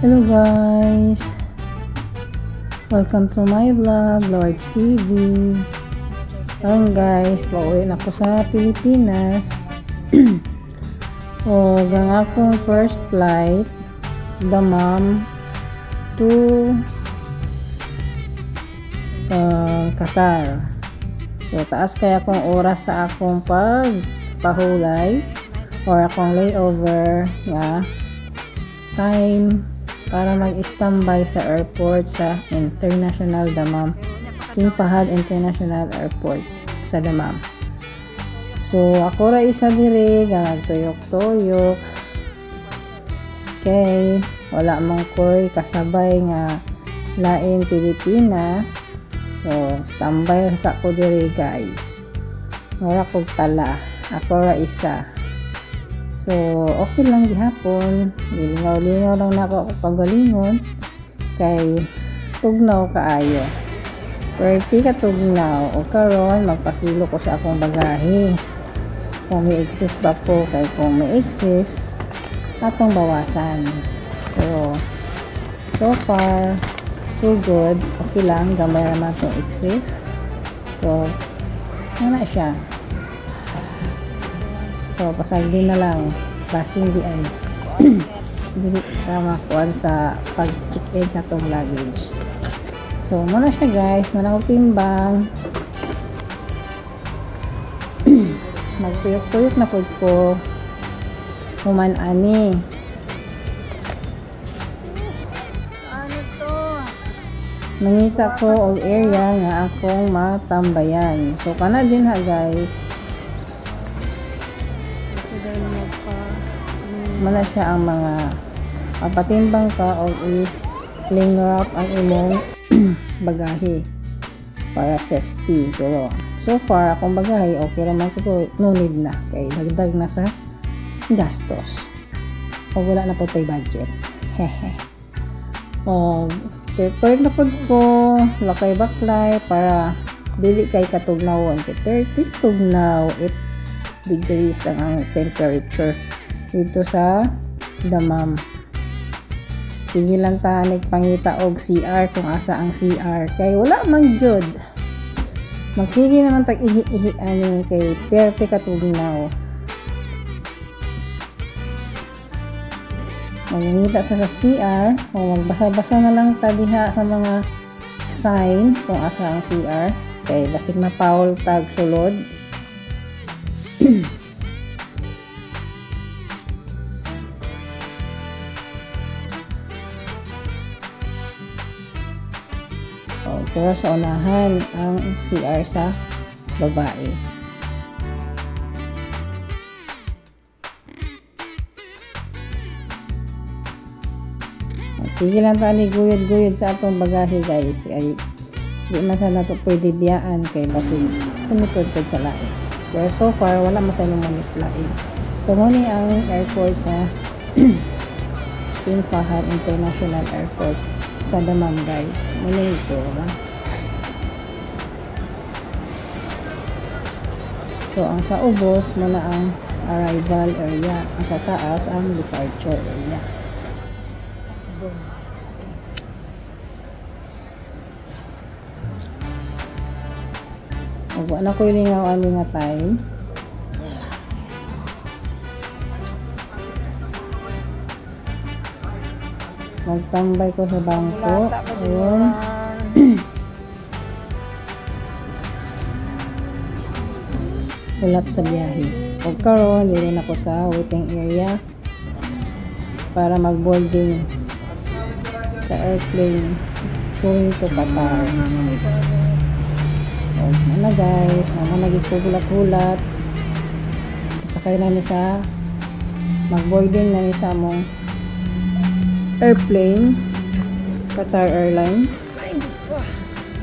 Hello guys, welcome to my vlog, Large TV. Ayun guys, pauwi na ako sa Pilipinas. O gang akong first flight Dammam to Qatar. So taas kaya akong oras sa akong pagpahulay or akong layover nga time para mag-standby sa airport sa International Dammam, King Fahad International Airport sa Dammam. So ako ra isa diri nga nagtuyok-tuyok. Okay, wala man koy kasabay nga lain Pilipina. So standby sa ako diri guys. Wala kog tala, ako ra isa. So, okay lang gihapon. Gilingaw-lingaw lang na ako pagalingon. Kay tugnaw kaayo. Perti ka tugnaw. O karon magpakilo ko sa akong bagahe. Kung may excess ba po. Kay kung may excess, atong bawasan. Pero, so far, so good. Okay lang. Gamay naman itong excess. So, wala siya. So, pasag din na lang. Basing di ay. Hindi ka makuhan sa pag-check-in sa itong luggage. So, muna siya guys. Muna ko timbang. Magtuyok-tuyok na po ko. Human-ani. Ano to? Mangita ko og area nga akong matambayan. So, kana din ha guys. Mana siya ang mga papatimbang ka o i-cling wrap ang imong bagahe para safety. Pero so far akong bagahe okay naman siguro, no need na kay dagdag na sa gastos o wala na po tayo budget. Hehe. Tuyok na po ko lakay baklay para dili kay katugnawan kay 30 tugnaw 8 degrees ang temperature dito sa Dammam. Sige lang ta nagpangita og CR kung asa ang CR kay wala man jud. Magsige naman tag ihi ani kay 30 ka tugnaw. Mangita sa CR o magbasa-basa na lang ta diha sa mga sign kung asa ang CR kay basig mapaul tag sulod. Pero sa unahan ang CR sa babae. Sige lang tani guyod-guyod sa atong bagahe guys. Ay di man sa nato pwede biyaan kay basig tumutod sa lain. Pero so far wala masalong manit lain. So muni ang airport sa King Fahad International Airport sa Dammam guys. Muni ito ba? So, ang sa ubos, muna ang arrival area. Ang sa taas, ang departure area. Huwag na ko ilingaw nga time. Nagtambay ko sa bangko. Ayun. Ulat sa biyahe. Huwag karoon, din ako sa waiting area para mag-boarding sa airplane going to Qatar. Huwag na guys, naman nagikulat-hulat. Kasakay namin sa mag-boarding namin sa among airplane Qatar Airlines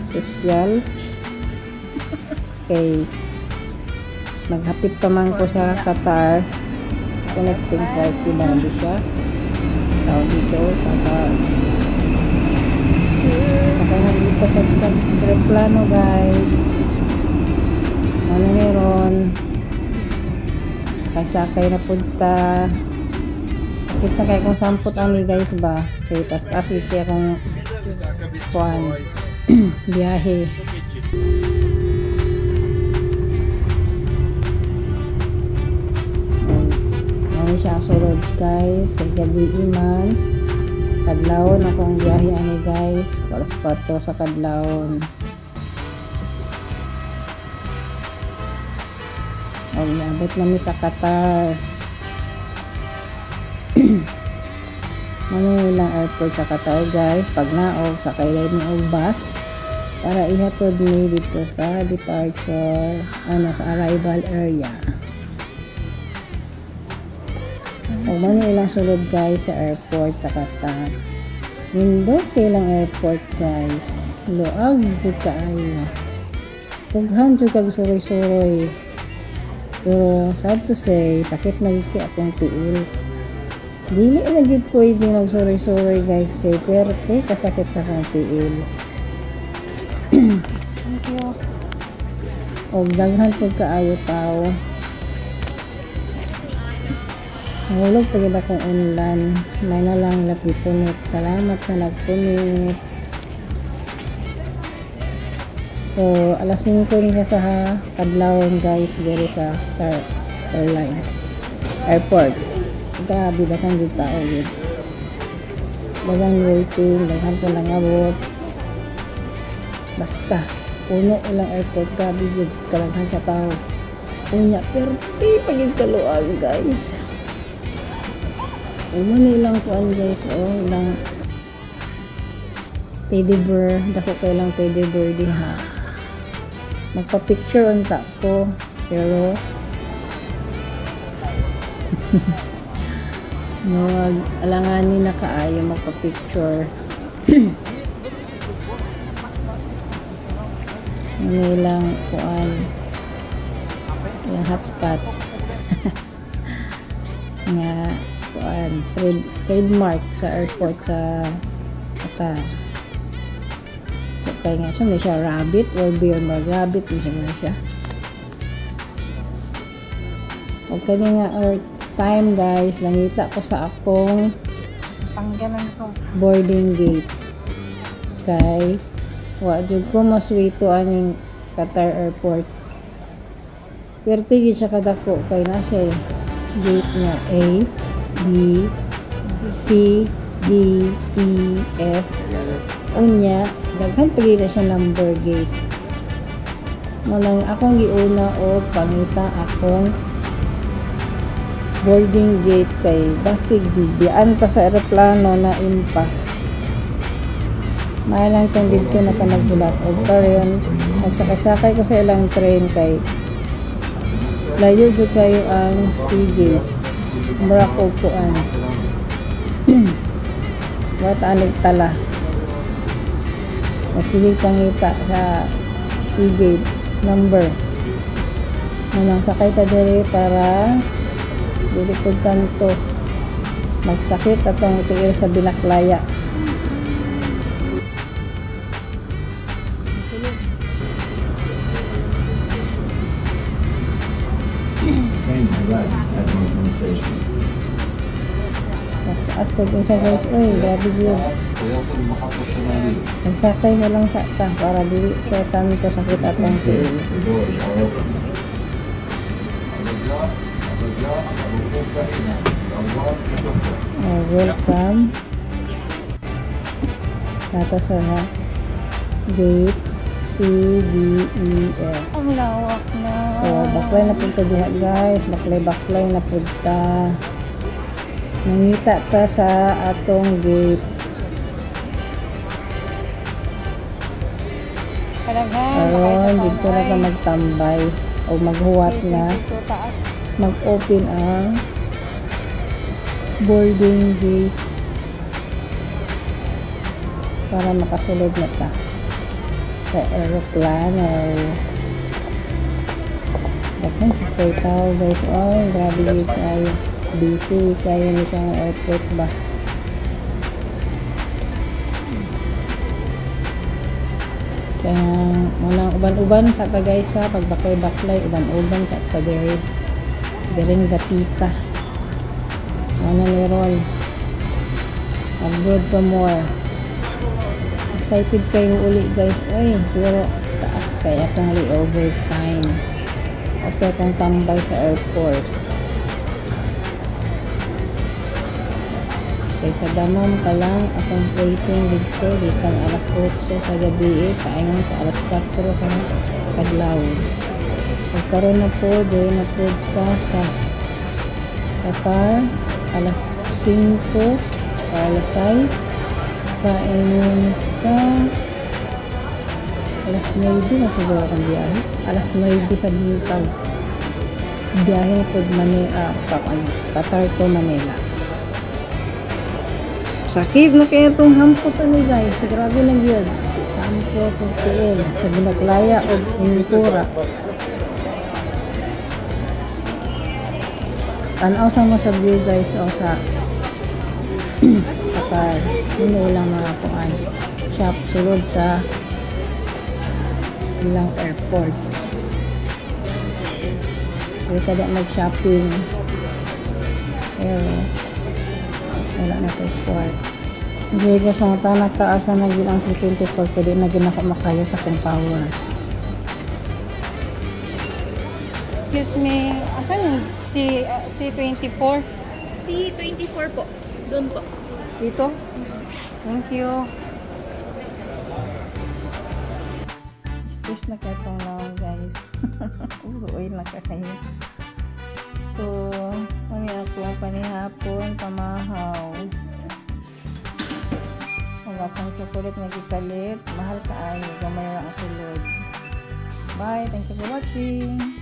social kay naghapit pa man ko sa Qatar connecting flight di siya Saudi to Qatar. Sakay na dito sa aeroplano guys. Ano meron sakay na punta sa sakit na kaya kung sampot ani guys ba kay taas iti akong kuan biyahe. Ano siya ang sulod guys kay gabi man kadlawon akong biyahe ani guys alas 4 sa kadlawon. Abot namin sa Qatar. Manila airport sa Qatar guys. Pag naog sakay lang ng bus para ihatod ni dito sa departure sa arrival area. O Manila sulod guys sa airport sa Qatar. Nindot kailang airport guys. Luag jud kaayo. Tughan jud kag suroy-suroy. Pero sad to say, sakit na giti akong tiil. Dili na gid pwede magsuroy-suroy guys kay pero kay kasakit sa akong tiil. Thank you. Og daghan pud kaayo tao. Nahulog pa gid akong unlan. May na lang napipunit. Salamat sa nagpunit. So, alas 5 niya sa kadlawon guys diri sa Qatar Airlines Airport. Grabe, daghang din tao yun. Daghang waiting, daghang po lang abot. Basta, puno ilang airport, grabe yun, kalaghan sa tao. Unya, pero di pagig kaluan guys. Umano ilang kuan guys, ilang teddy bear, dako kailang teddy bear diha. Magpa-picture unta ko pero no, alanganin na kaayo magpa-picture. Nilang kuan yung hotspot nga kuan trademark sa airport sa Qatar. Kaya nga siya, may siya rabbit or bear mag rabbit, may siya. O kanya nga time guys, nangita ko sa akong boarding gate. Kay wajud ko maswito aning Qatar airport. Pero tigit siya kadako kay na siya gate nga A, B, C, D, E, F. Unya daghan pagay na siya number gate. Munang akong giuna o pangita akong boarding gate kay basig bibiyaan pa sa eroplano na impas. May lang tong dito na panagbulat o karon nagsakay-sakay ko sa ilang train kay layo jud kayo ang sea gate. Mura ko kuan. Wata anig tala. Nagsigig pangita sa Seagate number. Munang sakay ta diri para dili pud tanto magsakit atong tiil sa Binaklaya. Basta aspag siya guys. Uy, grabe yun. Nagsakay mo lang sa ta para dili kaya tanto sakit atong tiil. Welcome. Tata sa gate C, D, E, F. Ang lawak na. So, baklay na punta diha guys. Baklay na punta. Nangita ta sa atong gate. Karon dito na ka magtambay o maghuwat na mag-open ang boarding gate para makasulod na ta sa aeroplano. Dakan kay tao guys. Oy, grabe gid kayo. Busy kayo ni siya ng airport ba. Kaya walang uban-uban sa ta guys sa pagbaklay-baklay, uban-uban sa ta diri. Diring gatita. Ano ni Roll? Abroad pa more. Excited kayo uli guys. Uy, pero taas kaya itong layover time. Taas kaya itong tambay sa airport. Kaya sa damam pa lang akong waiting dito. Gikan alas 8 sa gabi. Paingan sa alas 4 sa kadlaw. Pagkaroon na po, doon na po ka sa Qatar. Alas 5 o alas 6. Paingan sa alas 9 na siguro akong biyahe. Alas 9 sa bintag. Biyahe na po Qatar to Manila. Sakit na kaya itong hampot ni guys. Grabe na yun. Sampo itong tiil. Sa Binaglaya o Pinikura. Tanaw sa mo sa view guys o sa Qatar. Hindi ilang mga kuan. Shop sulod sa ilang airport. Hindi ka di mag-shopping. Pero wala na kay airport. Hindi guys, mga tanak taasan na gilang sa 24 kaya na ginako makaya sa kong power. Excuse me, asan yung C24? C24 po. Doon po. Dito? Thank you. Sus na kayo itong lang guys. Uy na kayo. So, ano ako panihapon, pamahaw. Kung akong chocolate magipalit, mahal ka ay gamay lang ang sulod. Bye, thank you for watching.